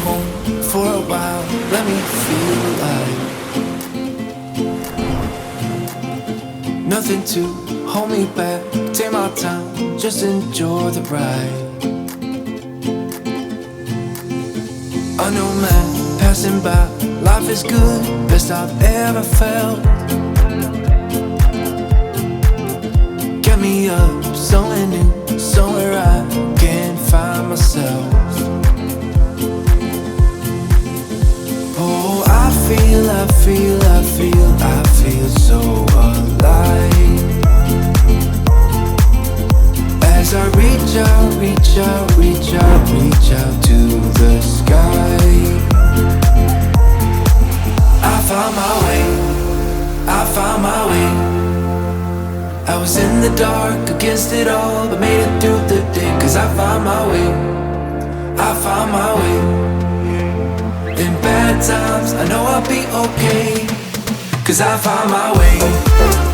home for a while, let me feel alive. Nothing to hold me back, take my time, just enjoy the ride. Unknown man passing by, life is good, best I've ever felt. Get me up, somewhere new, somewhere I can find myself. Oh, I feel so alive. As I reach out to the sky. I found my way. I was in the dark against it all, but made it through the day. Cause I found my way. In bad times, I know I'll be okay. Cause I found my way.